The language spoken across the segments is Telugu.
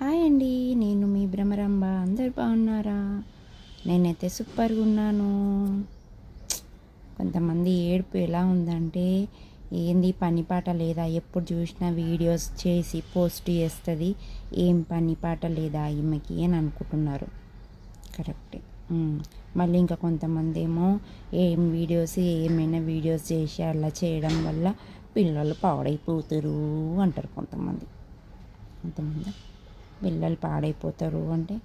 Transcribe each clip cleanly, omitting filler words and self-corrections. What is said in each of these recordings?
హాయ్ అండి, నేను మీ భ్రమరాంబ. అందరు బాగున్నారా? నేనైతే సూపర్గా ఉన్నాను. కొంతమంది ఏడుపు ఎలా ఉందంటే, ఏంది పని పాట లేదా, ఎప్పుడు చూసినా వీడియోస్ చేసి పోస్ట్ చేస్తుంది, ఏం పని పాట లేదా ఈమెకి అని అనుకుంటున్నారు. కరెక్టే. మళ్ళీ ఇంకా కొంతమంది ఏమో ఏమైనా వీడియోస్ చేసి అలా చేయడం వల్ల పిల్లలు పాడైపోతారు అంటారు కొంతమంది. పిల్లలు పాడైపోతారు అంటే,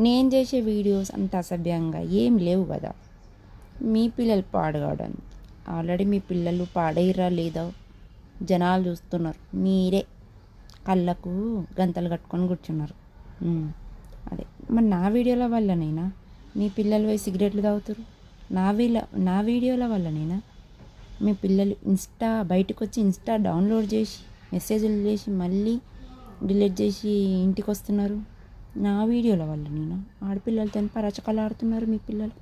నేను చేసే వీడియోస్ అంత అసభ్యంగా ఏం లేవు కదా. మీ పిల్లలు పాడుకోవడం, ఆల్రెడీ మీ పిల్లలు పాడైరా లేదా జనాలు చూస్తున్నారు. మీరే కళ్ళకు గంతలు కట్టుకొని కూర్చున్నారు. అదే మరి నా వీడియోల వల్లనైనా మీ పిల్లలు పోయి సిగరెట్లు తాగుతారు. నా వీడియోల వల్లనైనా మీ పిల్లలు బయటకు వచ్చి ఇన్స్టా డౌన్లోడ్ చేసి మెసేజ్లు చేసి మళ్ళీ డిలీట్ చేసి ఇంటికి వస్తున్నారు. నా వీడియోల వల్ల నేను ఆడపిల్లలతో పరచకాలు ఆడుతున్నారు మీ పిల్లలు.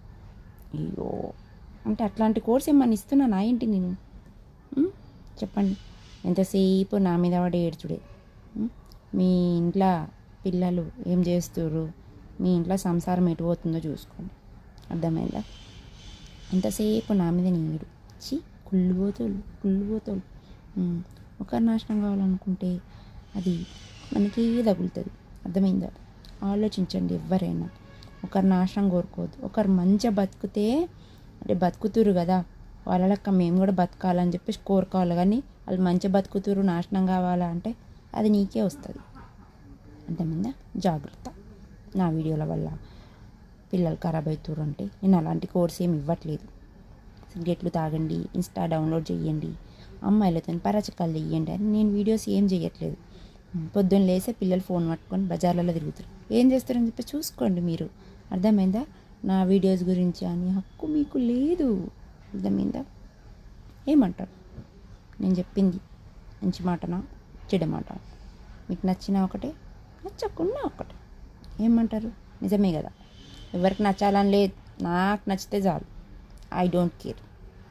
అయ్యో, అంటే అట్లాంటి కోర్స్ ఏమన్నా ఇస్తున్నా నా ఏంటి నేను? చెప్పండి. ఎంతసేపు నా మీద పడి ఏడ్చుడే. మీ ఇంట్లో పిల్లలు ఏం చేస్తుర్రు, మీ ఇంట్లో సంసారం ఎటు పోతుందో చూసుకోండి. అర్థమైందా? ఎంతసేపు నా మీద నీడు కుళ్ళుపోతోళ్ళు. ఒకరి నాశనం కావాలనుకుంటే అది మనకి తగులుతుంది. అర్థమైందా? ఆలోచించండి. ఎవరైనా ఒకరి నాశనం కోరుకోవద్దు. ఒకరు మంచిగా బతికితే అంటే బతుకుతురు కదా, వాళ్ళ లెక్క మేము కూడా బతకాలని చెప్పేసి కోరుకోవాలి. కానీ వాళ్ళు మంచిగా బతుకుతురు, నాశనం కావాలా అంటే అది నీకే వస్తుంది. అర్థమైందా? జాగ్రత్త. నా వీడియోల వల్ల పిల్లలు ఖరాబ్ అవుతారు అంటే నేను అలాంటి కోర్స్ ఏమి ఇవ్వట్లేదు. సిగరెట్లు తాగండి, ఇన్స్టా డౌన్లోడ్ చేయండి, అమ్మాయిలతో పరచకాలు చెయ్యండి అని నేను వీడియోస్ ఏం చేయట్లేదు. పొద్దున్న లేసే పిల్లలు ఫోన్ పట్టుకొని బజార్లలో తిరుగుతారు. ఏం చేస్తారని చెప్పి చూసుకోండి మీరు. అర్థమైందా? నా వీడియోస్ గురించి అని హక్కు మీకు లేదు. అర్థమైందా? ఏమంటారు? నేను చెప్పింది మంచి మాటనా చెడ్డ మాట? మీకు నచ్చినా ఒకటే, నచ్చకున్నా ఒకటే. ఏమంటారు? నిజమే కదా. ఎవరికి నచ్చాలని లేదు, నాకు నచ్చితే చాలు. I don't care.